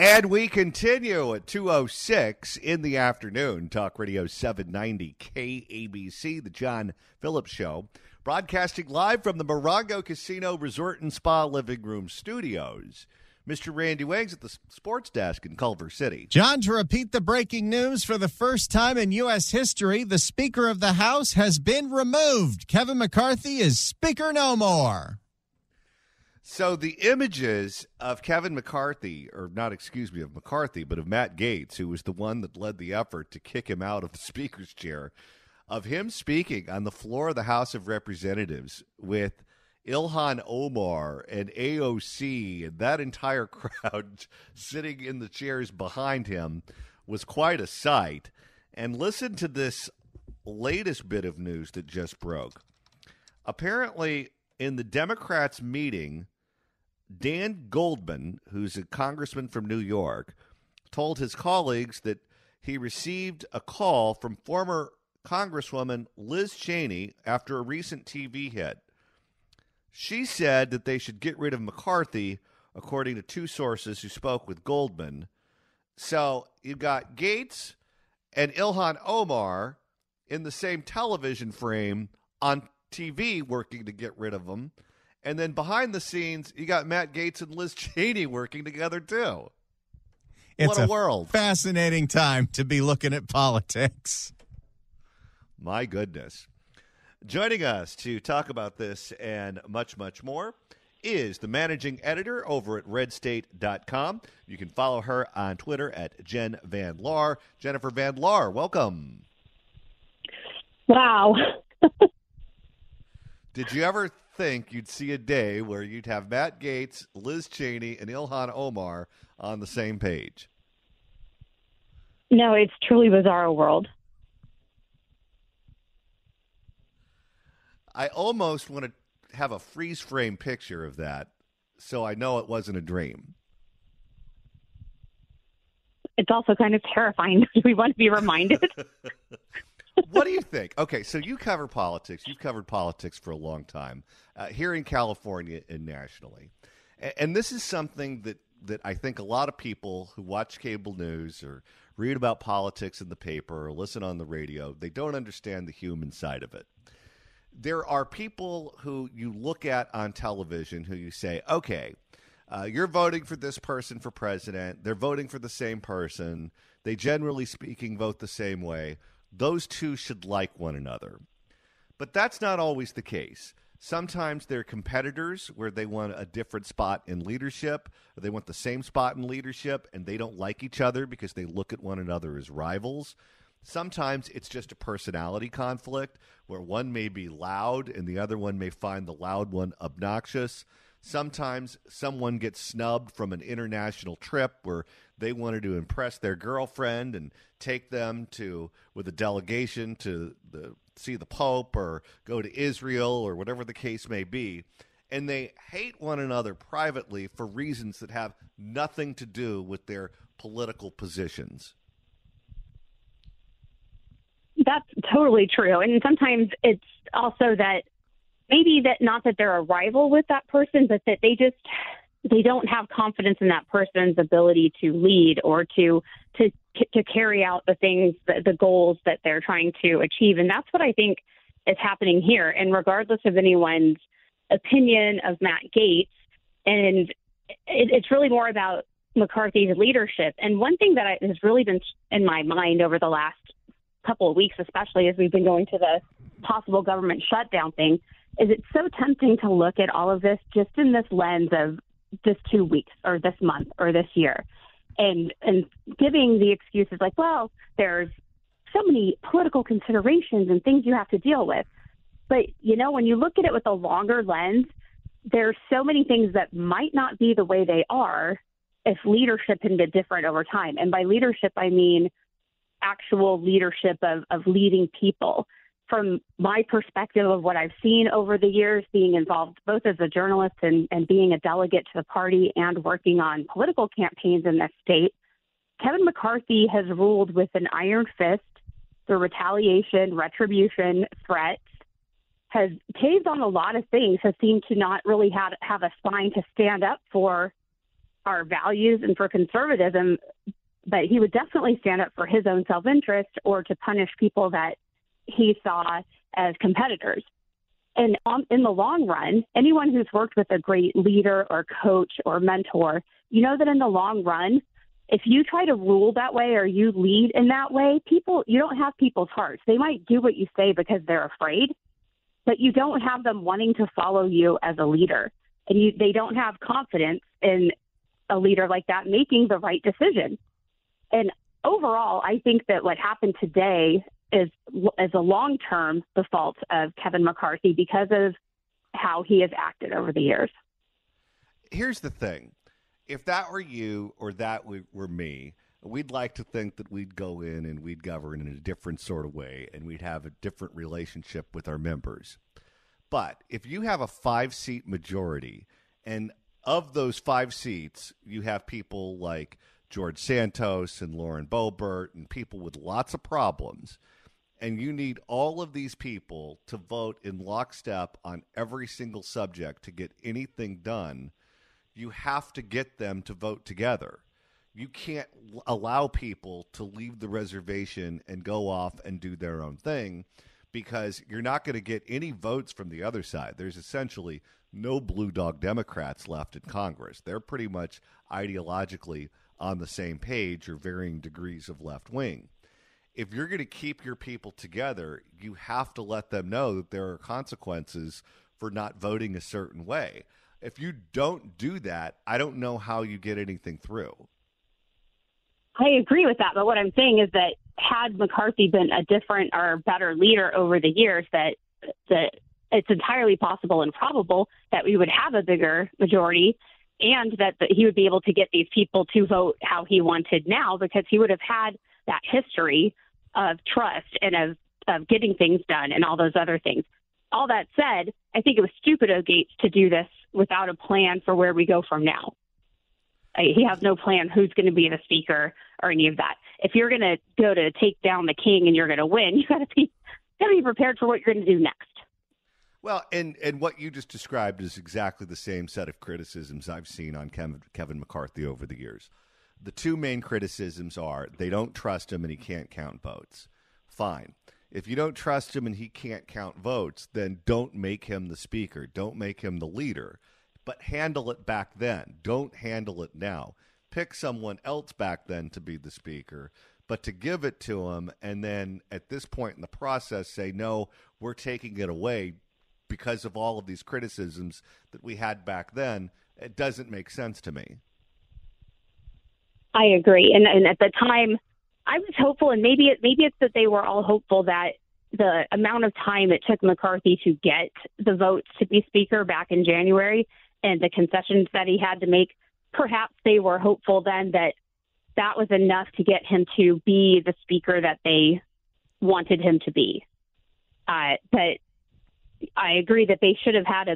And we continue at 2:06 in the afternoon. Talk Radio 790 KABC, the John Phillips Show, broadcasting live from the Morongo Casino Resort and Spa Living Room Studios. Mr. Randy Wings at the sports desk in Culver City. John, to repeat the breaking news, for the first time in U.S. history, the Speaker of the House has been removed. Kevin McCarthy is Speaker no more. So the images of Kevin McCarthy, or not, excuse me, of McCarthy, but of Matt Gaetz, who was the one that led the effort to kick him out of the Speaker's chair, of him speaking on the floor of the House of Representatives with Ilhan Omar and AOC and that entire crowd sitting in the chairs behind him was quite a sight. And listen to this latest bit of news that just broke. Apparently, in the Democrats' meeting, Dan Goldman, who's a congressman from New York, told his colleagues that he received a call from former Congresswoman Liz Cheney after a recent TV hit. She said that they should get rid of McCarthy, according to two sources who spoke with Goldman. So you've got Gaetz and Ilhan Omar in the same television frame on TV working to get rid of him. And then behind the scenes, you got Matt Gaetz and Liz Cheney working together, too. It's what a world. Fascinating time to be looking at politics. My goodness. Joining us to talk about this and much, much more is the managing editor over at redstate.com. You can follow her on Twitter at Jen Van Laar. Jennifer Van Laar, welcome. Wow. Did you ever think you'd see a day where you'd have Matt Gaetz, Liz Cheney, and Ilhan Omar on the same page? No, it's truly bizarre world. I almost want to have a freeze frame picture of that so I know it wasn't a dream. It's also kind of terrifying. Do we want to be reminded? What do you think? Okay, so you cover politics. You've covered politics for a long time here in California and nationally. And this is something that I think a lot of people who watch cable news or read about politics in the paper or listen on the radio, they don't understand the human side of it. There are people who you look at on television who you say, okay, you're voting for this person for president. They're voting for the same person. They, generally speaking, vote the same way. Those two should like one another. But that's not always the case. Sometimes they're competitors where they want a different spot in leadership, or they want the same spot in leadership, and they don't like each other because they look at one another as rivals. Sometimes it's just a personality conflict where one may be loud and the other one may find the loud one obnoxious. Sometimes someone gets snubbed from an international trip where they wanted to impress their girlfriend and take them with a delegation to see the Pope or go to Israel or whatever the case may be. And they hate one another privately for reasons that have nothing to do with their political positions. That's totally true. And sometimes it's also that maybe that not that they're a rival with that person, but that they don't have confidence in that person's ability to lead or to carry out the things, the goals that they're trying to achieve. And that's what I think is happening here. And regardless of anyone's opinion of Matt Gaetz, and it's really more about McCarthy's leadership. And one thing that has really been in my mind over the last couple of weeks, especially as we've been going to the possible government shutdown thing, is it's so tempting to look at all of this just in this lens of this 2 weeks or this month or this year, and giving the excuses like, well, there's so many political considerations and things you have to deal with. But, when you look at it with a longer lens, there's so many things that might not be the way they are if leadership had been different over time. And by leadership, I mean actual leadership of leading people. From my perspective of what I've seen over the years, being involved both as a journalist and being a delegate to the party and working on political campaigns in this state, Kevin McCarthy has ruled with an iron fist through retaliation, retribution, threats, has caved on a lot of things, has seemed to not really have a spine to stand up for our values and for conservatism, but he would definitely stand up for his own self-interest or to punish people that he saw as competitors. And in the long run, anyone who's worked with a great leader or coach or mentor, you know that in the long run, if you try to rule that way or you lead in that way, you don't have people's hearts. They might do what you say because they're afraid, but you don't have them wanting to follow you as a leader. And they don't have confidence in a leader like that making the right decision. And overall, I think that what happened today is a long-term the fault of Kevin McCarthy because of how he has acted over the years. Here's the thing. If that were you or that were me, we'd like to think that we'd go in and we'd govern in a different sort of way and we'd have a different relationship with our members. But if you have a 5-seat majority and of those 5 seats, you have people like George Santos and Lauren Boebert and people with lots of problems, and you need all of these people to vote in lockstep on every single subject to get anything done, you have to get them to vote together. You can't allow people to leave the reservation and go off and do their own thing because you're not going to get any votes from the other side. There's essentially no blue dog Democrats left in Congress. They're pretty much ideologically on the same page or varying degrees of left wing. If you're going to keep your people together, you have to let them know that there are consequences for not voting a certain way. If you don't do that, I don't know how you get anything through. I agree with that, but what I'm saying is that had McCarthy been a different or better leader over the years, that it's entirely possible and probable that we would have a bigger majority and that he would be able to get these people to vote how he wanted now because he would have had that history of trust and of getting things done and all those other things. All that said, I think it was stupid of Gates to do this without a plan for where we go from now. He has no plan who's going to be the speaker or any of that. If you're going to go to take down the king and you're going to win, you got to be prepared for what you're going to do next. Well, and what you just described is exactly the same set of criticisms I've seen on Kevin McCarthy over the years. The two main criticisms are they don't trust him and he can't count votes. Fine. If you don't trust him and he can't count votes, then don't make him the speaker. Don't make him the leader. But handle it back then. Don't handle it now. Pick someone else back then to be the speaker, but to give it to him and then at this point in the process say, no, we're taking it away because of all of these criticisms that we had back then, it doesn't make sense to me. I agree. And at the time, I was hopeful, and maybe it's that they were all hopeful that the amount of time it took McCarthy to get the votes to be speaker back in January and the concessions that he had to make, perhaps they were hopeful then that that was enough to get him to be the speaker that they wanted him to be. But I agree that they should have had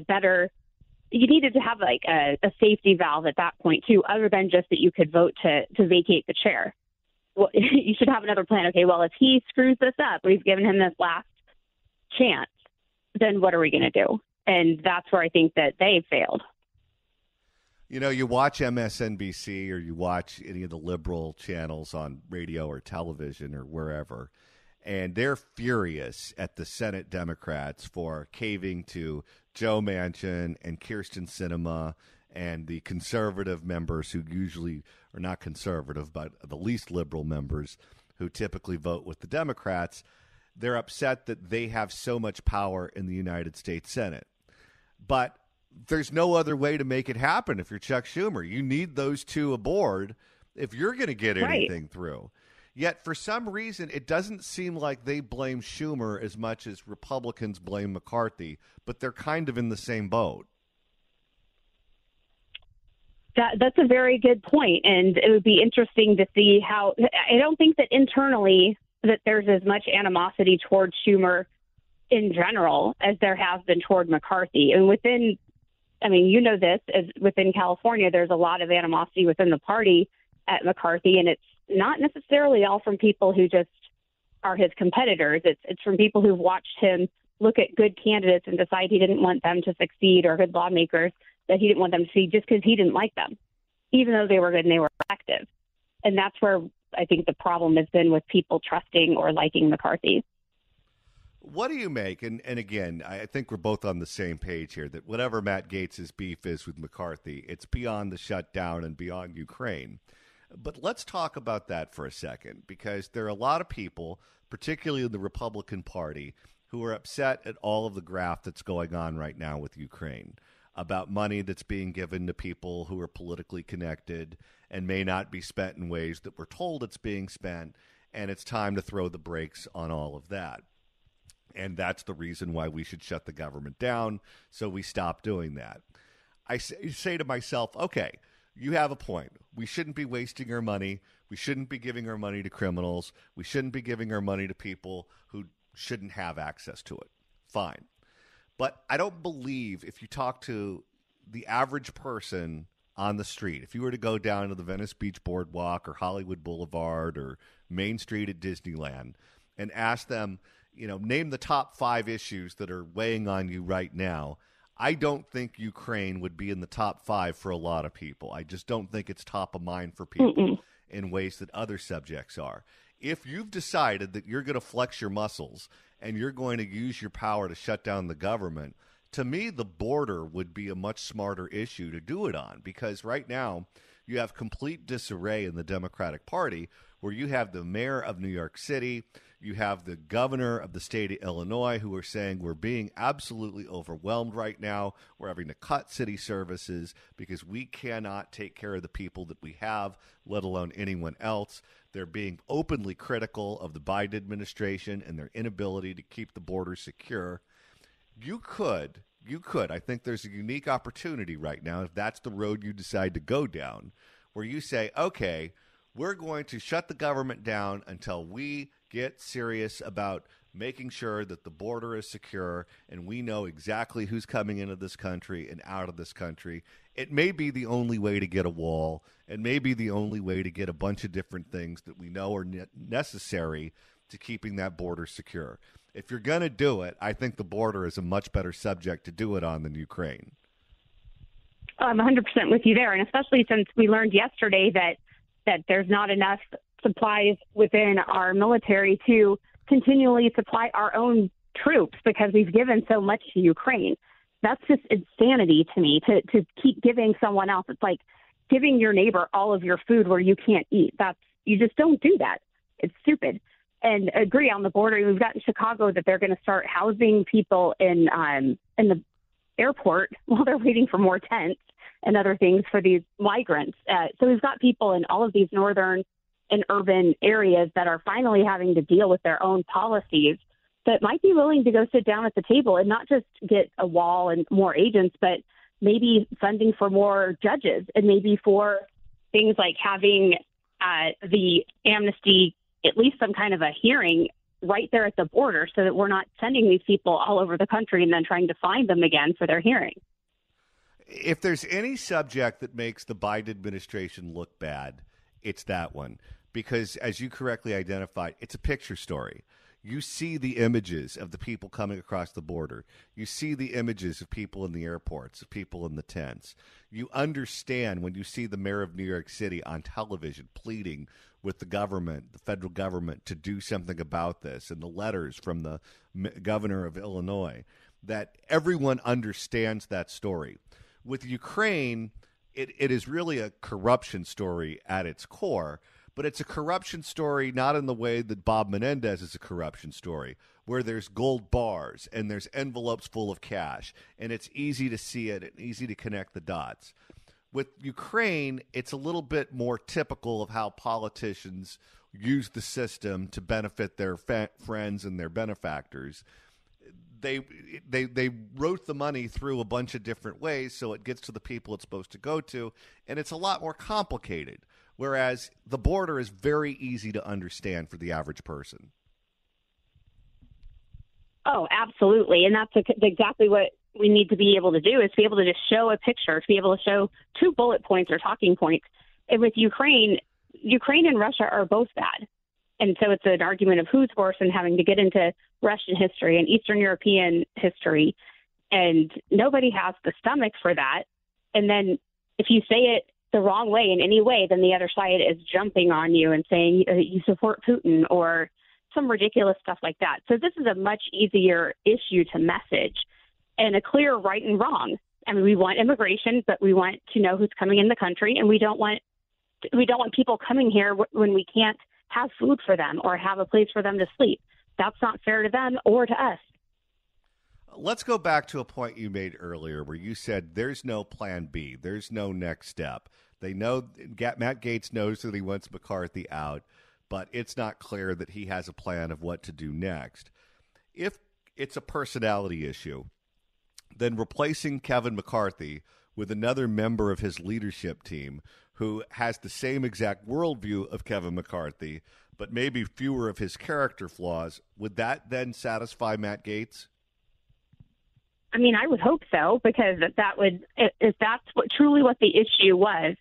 you needed to have like a safety valve at that point too, other than just that you could vote to vacate the chair. Well, you should have another plan. Okay, well, if he screws this up, we've given him this last chance, then what are we going to do? And that's where I think that they failed. You know, you watch MSNBC or you watch any of the liberal channels on radio or television or wherever, and they're furious at the Senate Democrats for caving to Joe Manchin and Kyrsten Sinema and the conservative members who usually are not conservative, but the least liberal members who typically vote with the Democrats. They're upset that they have so much power in the United States Senate. But there's no other way to make it happen if you're Chuck Schumer. You need those two aboard if you're going to get anything through. Yet, for some reason, it doesn't seem like they blame Schumer as much as Republicans blame McCarthy, but they're kind of in the same boat. That's a very good point, and it would be interesting to see how – I don't think that internally that there's as much animosity towards Schumer in general as there has been toward McCarthy. And within California, there's a lot of animosity within the party at McCarthy, and it's not necessarily all from people who just are his competitors. It's from people who've watched him look at good candidates and decide he didn't want them to succeed, or good lawmakers that he didn't want them to see just because he didn't like them. even though they were good and they were effective. And that's where I think the problem has been with people trusting or liking McCarthy. What do you make? And again, I think we're both on the same page here that whatever Matt Gaetz's beef is with McCarthy, it's beyond the shutdown and beyond Ukraine. But let's talk about that for a second, because there are a lot of people, particularly in the Republican Party, who are upset at all of the graft that's going on right now with Ukraine, about money that's being given to people who are politically connected and may not be spent in ways that we're told it's being spent, and it's time to throw the brakes on all of that. And that's the reason why we should shut the government down, so we stop doing that. I say to myself, okay, you have a point. We shouldn't be wasting our money. We shouldn't be giving our money to criminals. We shouldn't be giving our money to people who shouldn't have access to it. Fine. But I don't believe if you talk to the average person on the street, if you were to go down to the Venice Beach Boardwalk or Hollywood Boulevard or Main Street at Disneyland and ask them, name the top 5 issues that are weighing on you right now, I don't think Ukraine would be in the top 5 for a lot of people. I just don't think it's top of mind for people in ways that other subjects are. If you've decided that you're going to flex your muscles and you're going to use your power to shut down the government, to me, the border would be a much smarter issue to do it on, because right now you have complete disarray in the Democratic Party, where you have the mayor of New York City, you have the governor of the state of Illinois, who are saying we're being absolutely overwhelmed right now. We're having to cut city services because we cannot take care of the people that we have, let alone anyone else. They're being openly critical of the Biden administration and their inability to keep the border secure. You could, I think there's a unique opportunity right now, if that's the road you decide to go down, where you say, okay, we're going to shut the government down until we get serious about making sure that the border is secure and we know exactly who's coming into this country and out of this country. It may be the only way to get a wall. It may be the only way to get a bunch of different things that we know are necessary to keeping that border secure. If you're going to do it, I think the border is a much better subject to do it on than Ukraine. I'm 100% with you there, and especially since we learned yesterday that there's not enough supplies within our military to continually supply our own troops because we've given so much to Ukraine. That's just insanity to me, to keep giving someone else. It's like giving your neighbor all of your food where you can't eat. You just don't do that. It's stupid. And agree on the border. We've got in Chicago that they're going to start housing people in the airport while they're waiting for more tents and other things for these migrants. So we've got people in all of these northern and urban areas that are finally having to deal with their own policies that might be willing to go sit down at the table and not just get a wall and more agents, but maybe funding for more judges and maybe for things like having the amnesty, at least some kind of a hearing right there at the border so that we're not sending these people all over the country and then trying to find them again for their hearing. If there's any subject that makes the Biden administration look bad, it's that one. Because as you correctly identified, it's a picture story. You see the images of the people coming across the border. You see the images of people in the airports, of people in the tents. You understand when you see the mayor of New York City on television pleading with the government, the federal government, to do something about this, and the letters from the governor of Illinois, that everyone understands that story. With Ukraine, it is really a corruption story at its core, but it's a corruption story not in the way that Bob Menendez is a corruption story, where there's gold bars and there's envelopes full of cash, and it's easy to see it and easy to connect the dots. With Ukraine, it's a little bit more typical of how politicians use the system to benefit their friends and their benefactors. They wrote the money through a bunch of different ways so it gets to the people it's supposed to go to, and it's a lot more complicated, whereas the border is very easy to understand for the average person. Oh, absolutely, and that's exactly what we need to be able to do, is to be able to just show a picture, to be able to show 2 bullet points or talking points. And with Ukraine and Russia are both bad. And so it's an argument of who's worse, and having to get into Russian history and Eastern European history. And nobody has the stomach for that. And then if you say it the wrong way in any way, then the other side is jumping on you and saying you support Putin or some ridiculous stuff like that. So this is a much easier issue to message and a clear right and wrong. I mean, we want immigration, but we want to know who's coming in the country, and we don't want people coming here when we can't have food for them or have a place for them to sleep. That's not fair to them or to us. Let's go back to a point you made earlier where you said there's no plan B. There's no next step. They know Matt Gaetz knows that he wants McCarthy out, but it's not clear that he has a plan of what to do next. If it's a personality issue, then replacing Kevin McCarthy with another member of his leadership team who has the same exact worldview of Kevin McCarthy, but maybe fewer of his character flaws, would that then satisfy Matt Gaetz? I mean, I would hope so, because that would, if that's truly what the issue was,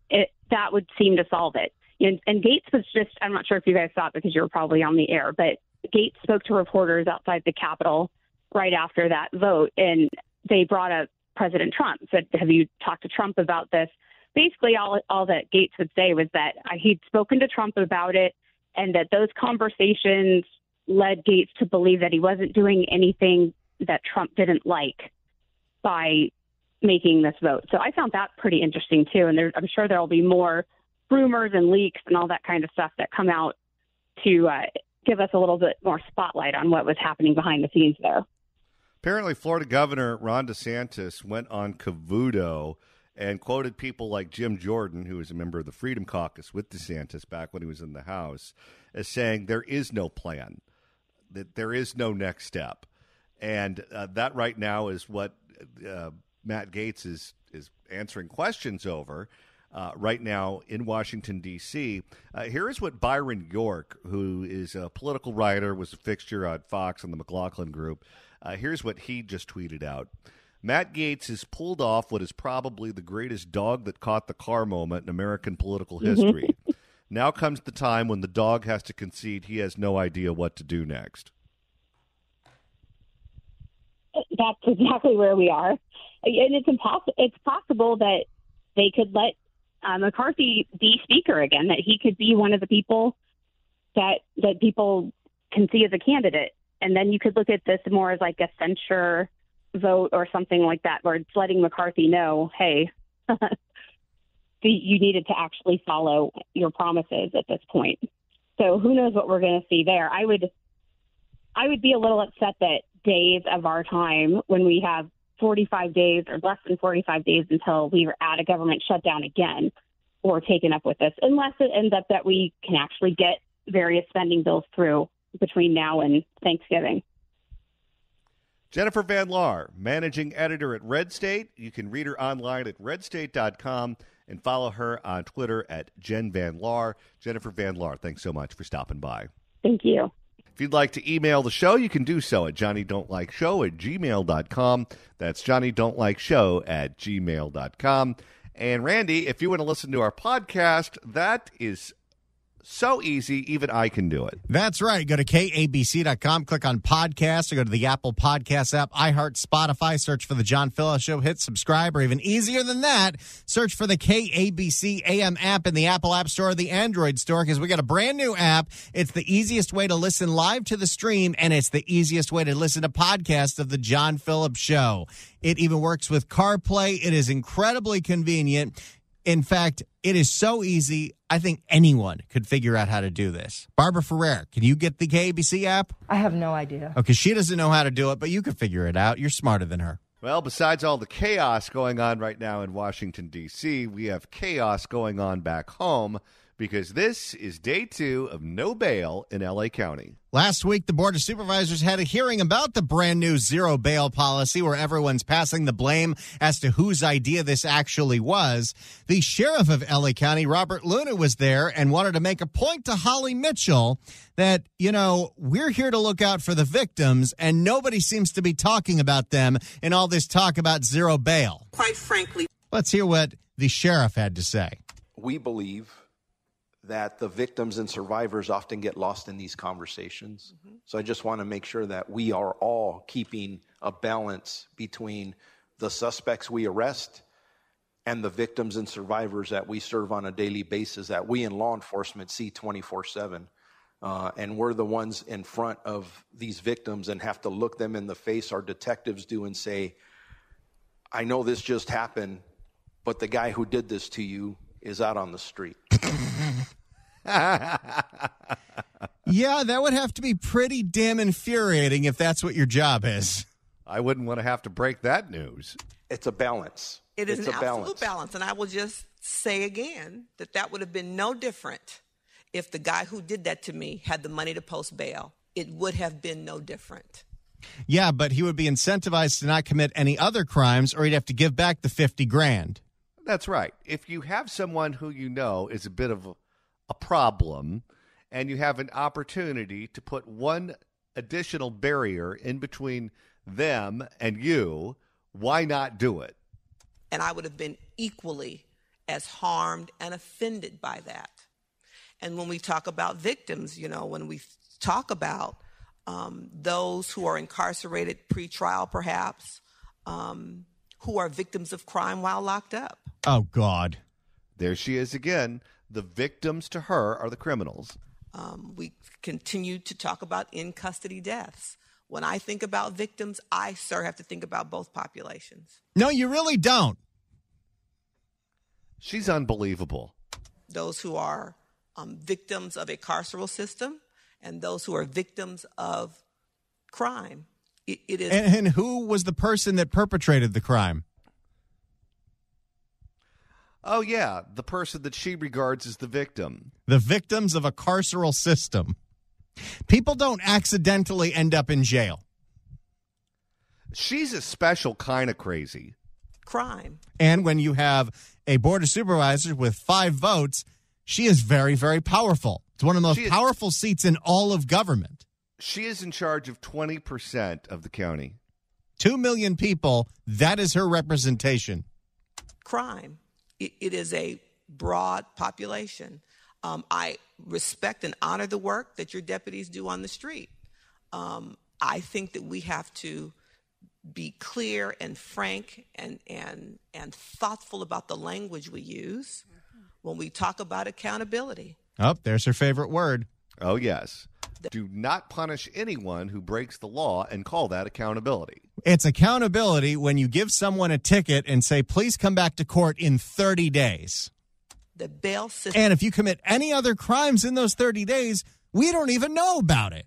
that would seem to solve it. And Gaetz was just, I'm not sure if you guys saw it because you were probably on the air, but Gaetz spoke to reporters outside the Capitol right after that vote, and they brought up President Trump, said, have you talked to Trump about this? Basically, all that Gaetz would say was that he'd spoken to Trump about it, and that those conversations led Gaetz to believe that he wasn't doing anything that Trump didn't like by making this vote. So I found that pretty interesting, too. And I'm sure there will be more rumors and leaks and all that kind of stuff that come out to give us a little bit more spotlight on what was happening behind the scenes there. Apparently, Florida Governor Ron DeSantis went on Cavuto and quoted people like Jim Jordan, who was a member of the Freedom Caucus with DeSantis back when he was in the House, as saying there is no plan, that there is no next step. And that right now is what Matt Gaetz is answering questions over right now in Washington, D.C. Here is what Byron York, who is a political writer, was a fixture on Fox and the McLaughlin Group. Here's what he just tweeted out. Matt Gaetz has pulled off what is probably the greatest dog that caught the car moment in American political history. Now comes the time when the dog has to concede he has no idea what to do next. That's exactly where we are. And it's possible that they could let McCarthy be speaker again, that he could be one of the people that people can see as a candidate. And then you could look at this more as like a censure vote or something like that, where it's letting McCarthy know, hey, you needed to actually follow your promises at this point. So who knows what we're going to see there. I would be a little upset that days of our time, when we have 45 days or less than 45 days until we are at a government shutdown again, or taken up with this, unless it ends up that we can actually get various spending bills through between now and Thanksgiving. Jennifer Van Laar, managing editor at Red State. You can read her online at redstate.com and follow her on Twitter at Jen Van Laar. Jennifer Van Laar, thanks so much for stopping by. Thank you. If you'd like to email the show, you can do so at johnnydon'tlikeshow@gmail.com. That's johnnydon'tlikeshow@gmail.com. And Randy, if you want to listen to our podcast, that is so easy, even I can do it. That's right. Go to KABC.com, click on podcast, or go to the Apple Podcast app, iHeart, Spotify, search for The John Phillips Show, hit subscribe, or even easier than that, search for the KABC AM app in the Apple App Store or the Android Store, because we got a brand new app. It's the easiest way to listen live to the stream, and it's the easiest way to listen to podcasts of The John Phillips Show. It even works with CarPlay. It is incredibly convenient. In fact, it is so easy, I think anyone could figure out how to do this. Barbara Ferrer, can you get the KABC app? I have no idea. Okay, she doesn't know how to do it, but you could figure it out. You're smarter than her. Well, besides all the chaos going on right now in Washington, D.C., we have chaos going on back home, because this is day 2 of no bail in L.A. County. Last week, the Board of Supervisors had a hearing about the brand new zero bail policy, where everyone's passing the blame as to whose idea this actually was. The sheriff of L.A. County, Robert Luna, was there and wanted to make a point to Holly Mitchell that, we're here to look out for the victims, and nobody seems to be talking about them in all this talk about zero bail. Quite frankly, let's hear what the sheriff had to say. We believe that the victims and survivors often get lost in these conversations. So I just want to make sure that we are all keeping a balance between the suspects we arrest and the victims and survivors that we serve on a daily basis, that we in law enforcement see 24/7. And we're the ones in front of these victims and have to look them in the face, our detectives do, and say, I know this just happened, but the guy who did this to you is out on the street. Yeah, that would have to be pretty damn infuriating if that's what your job is. I wouldn't want to have to break that news. It's a balance. It is It's an a absolute balance. And I will just say again that would have been no different if the guy who did that to me had the money to post bail. It would have been no different. Yeah, but he would be incentivized to not commit any other crimes, or he'd have to give back the $50,000. That's right. If you have someone who you know is a bit of a problem, and you have an opportunity to put one additional barrier in between them and you, why not do it? And I would have been equally as harmed and offended by that. And when we talk about victims, when we talk about those who are incarcerated pre-trial, perhaps, who are victims of crime while locked up. Oh, God. There she is again. The victims to her are the criminals. We continue to talk about in-custody deaths. When I think about victims, I, sir, have to think about both populations. No, you really don't. She's unbelievable. Those who are victims of a carceral system and those who are victims of crime. It is. And who was the person that perpetrated the crime? Oh, yeah, the person that she regards as the victim. The victims of a carceral system. People don't accidentally end up in jail. She's a special kind of crazy. Crime. And when you have a board of supervisors with 5 votes, she is very, very powerful. It's one of the most powerful seats in all of government. She is in charge of 20% of the county. 2 million people, that is her representation. Crime. It is a broad population. I respect and honor the work that your deputies do on the street. I think that we have to be clear and frank and thoughtful about the language we use when we talk about accountability. Oh, there's her favorite word. Oh, yes. Do not punish anyone who breaks the law and call that accountability. It's accountability when you give someone a ticket and say, please come back to court in 30 days. The bail system. And if you commit any other crimes in those 30 days, we don't even know about it.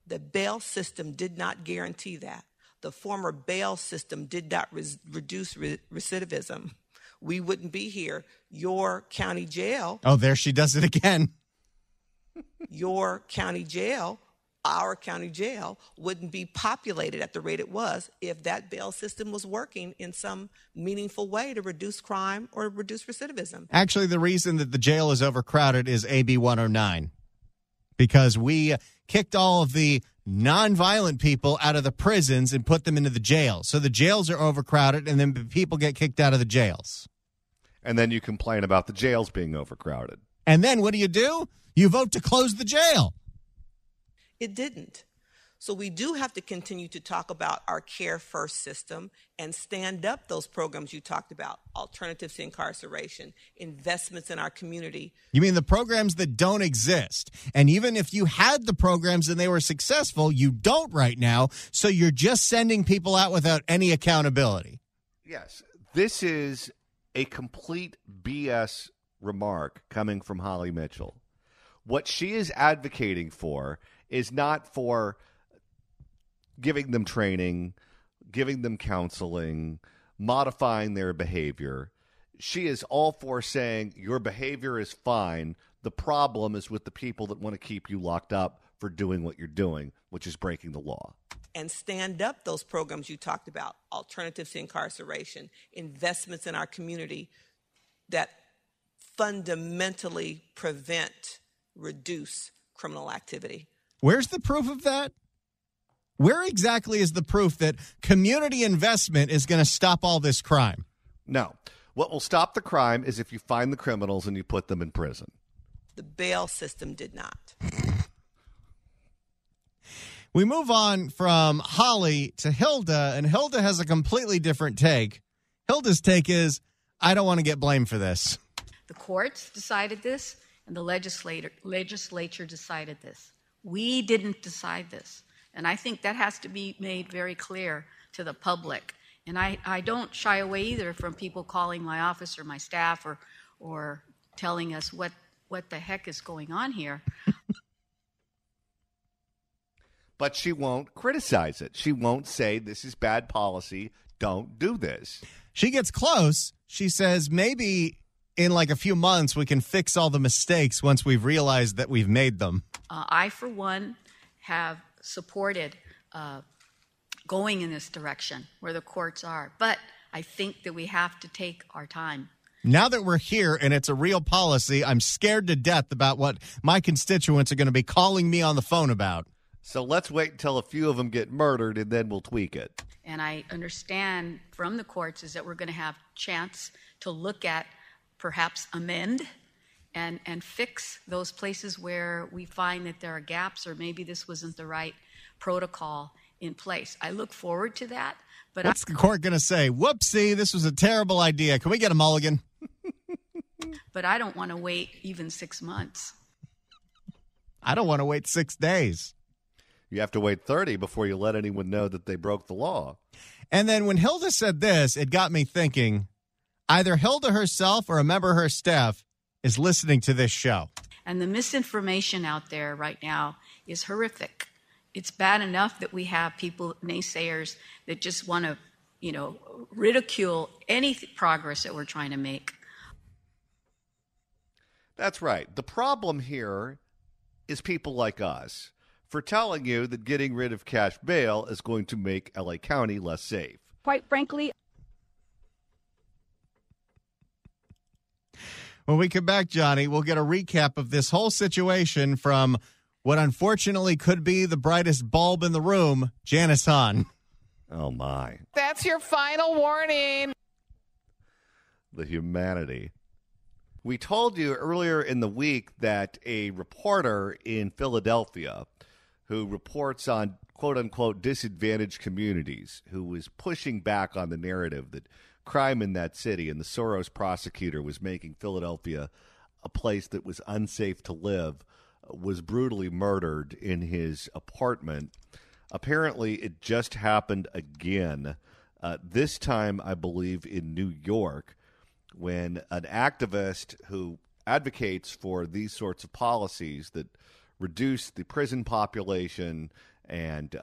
The bail system did not guarantee that. The former bail system did not reduce recidivism. We wouldn't be here. Your county jail. Oh, there she does it again. Your county jail, our county jail, wouldn't be populated at the rate it was if that bail system was working in some meaningful way to reduce crime or reduce recidivism. Actually, the reason that the jail is overcrowded is AB 109, because we kicked all of the nonviolent people out of the prisons and put them into the jails. So the jails are overcrowded, and then people get kicked out of the jails. And then you complain about the jails being overcrowded. And then what do? You vote to close the jail. It didn't. So we do have to continue to talk about our Care First system and stand up those programs you talked about, alternatives to incarceration, investments in our community. You mean the programs that don't exist? And even if you had the programs and they were successful, you don't right now, so you're just sending people out without any accountability. Yes, this is a complete BS remark coming from Holly Mitchell. What she is advocating for is not for giving them training, giving them counseling, modifying their behavior. She is all for saying your behavior is fine. The problem is with the people that want to keep you locked up for doing what you're doing, which is breaking the law. And stand up those programs you talked about, alternatives to incarceration, investments in our community that fundamentally prevent, reduce criminal activity. Where's the proof of that? Where exactly is the proof that community investment is going to stop all this crime? No. What will stop the crime is if you find the criminals and you put them in prison. The bail system did not. We move on from Holly to Hilda, and Hilda has a completely different take. Hilda's take is, I don't want to get blamed for this. The courts decided this, and the legislature decided this. We didn't decide this. And I think that has to be made very clear to the public. And I don't shy away either from people calling my office or my staff or telling us what the heck is going on here. But she won't criticize it. She won't say this is bad policy. Don't do this. She gets close. She says maybe in like a few months we can fix all the mistakes once we've realized that we've made them. I, for one, have supported going in this direction where the courts are. But I think that we have to take our time. Now that we're here and it's a real policy, I'm scared to death about what my constituents are going to be calling me on the phone about. So let's wait until a few of them get murdered, and then we'll tweak it. And I understand from the courts is that we're going to have a chance to look at, perhaps amend, and fix those places where we find that there are gaps or maybe this wasn't the right protocol in place. I look forward to that. But what's the court going to say? Whoopsie, this was a terrible idea. Can we get a mulligan? But I don't want to wait even 6 months. I don't want to wait 6 days. You have to wait 30 before you let anyone know that they broke the law. And then when Hilda said this, it got me thinking, either Hilda herself or a member of her staff is listening to this show. And the misinformation out there right now is horrific. It's bad enough that we have people, naysayers, that just want to, ridicule any progress that we're trying to make. That's right. The problem here is people like us for telling you that getting rid of cash bail is going to make LA County less safe. Quite frankly. When we come back, Johnny, we'll get a recap of this whole situation from what unfortunately could be the brightest bulb in the room, Janice Hahn. Oh, my. That's your final warning. The humanity. We told you earlier in the week that a reporter in Philadelphia who reports on quote-unquote disadvantaged communities, who was pushing back on the narrative that crime in that city and the Soros prosecutor was making Philadelphia a place that was unsafe to live, was brutally murdered in his apartment. Apparently, it just happened again, this time, I believe, in New York, when an activist who advocates for these sorts of policies that reduce the prison population and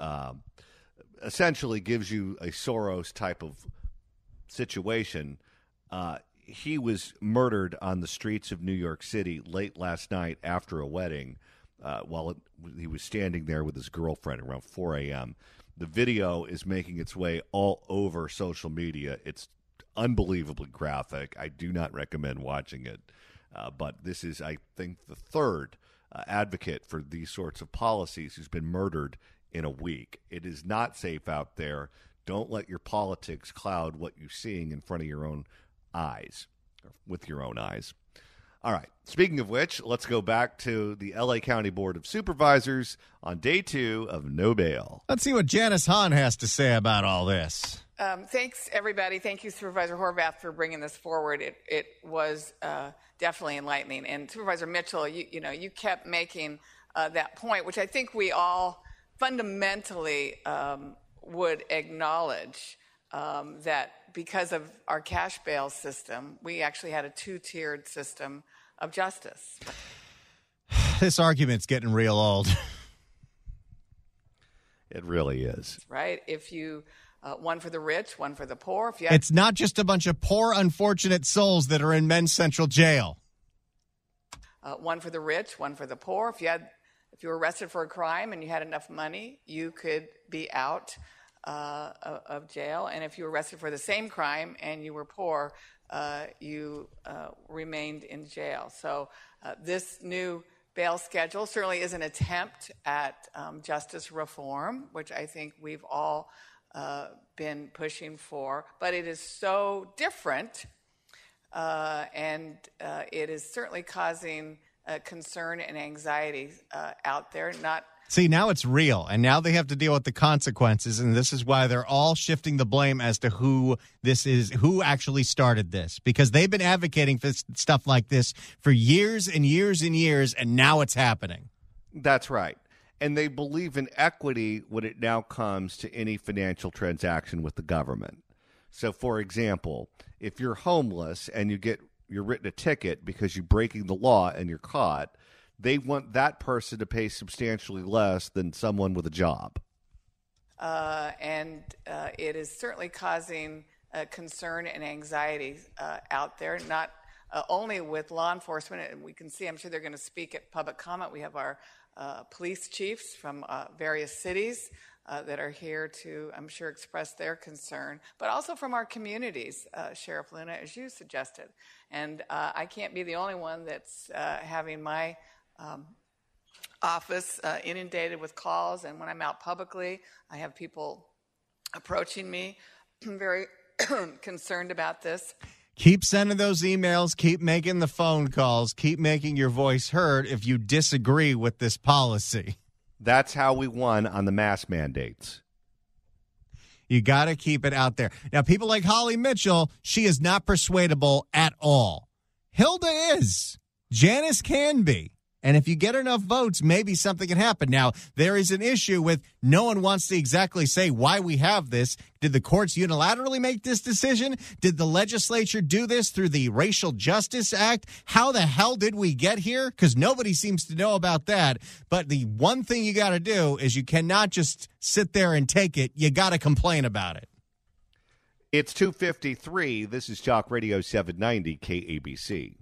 essentially gives you a Soros type of situation, he was murdered on the streets of New York City late last night after a wedding while he was standing there with his girlfriend around 4 a.m. The video is making its way all over social media. It's unbelievably graphic. I do not recommend watching it. But this is, I think, the third advocate for these sorts of policies who's been murdered in a week. It is not safe out there. Don't let your politics cloud what you're seeing in front of your own eyes, or with your own eyes. All right. Speaking of which, let's go back to the LA County Board of Supervisors on day 2 of no bail. Let's see what Janice Hahn has to say about all this. Thanks, everybody. Thank you, Supervisor Horvath, for bringing this forward. It was definitely enlightening. And Supervisor Mitchell, you kept making that point, which I think we all fundamentally would acknowledge, that because of our cash bail system, we actually had a 2-tiered system of justice. This argument's getting real old. It really is. Right? If you, one for the rich, one for the poor. If you it's not just a bunch of poor, unfortunate souls that are in men's central jail. One for the rich, one for the poor. If you were arrested for a crime and you had enough money, you could be out of jail. And if you were arrested for the same crime and you were poor, you remained in jail. So this new bail schedule certainly is an attempt at justice reform, which I think we've all been pushing for. But it is so different, and it is certainly causing concern and anxiety out there, not See, now it's real, and now they have to deal with the consequences, and this is why they're all shifting the blame as to who actually started this, because they've been advocating for stuff like this for years and years and years, and now it's happening. That's right. And they believe in equity when it now comes to any financial transaction with the government. So, for example, if you're homeless and you're written a ticket because you're breaking the law and you're caught, they want that person to pay substantially less than someone with a job. And it is certainly causing concern and anxiety out there, not only with law enforcement. And we can see, I'm sure they're going to speak at public comment. We have our police chiefs from various cities that are here to, I'm sure, express their concern, but also from our communities, Sheriff Luna, as you suggested. And I can't be the only one that's having my office inundated with calls, and when I'm out publicly, I have people approaching me very concerned about this. Keep sending those emails, keep making the phone calls, keep making your voice heard if you disagree with this policy. That's how we won on the mask mandates. You got to keep it out there. Now, people like Holly Mitchell, she is not persuadable at all. Hilda is. Janice can be. And if you get enough votes, maybe something can happen. Now, there is an issue with no one wants to exactly say why we have this. Did the courts unilaterally make this decision? Did the legislature do this through the Racial Justice Act? How the hell did we get here? Because nobody seems to know about that. But the one thing you got to do is you cannot just sit there and take it. You got to complain about it. It's 2:53. This is Talk Radio 790 KABC.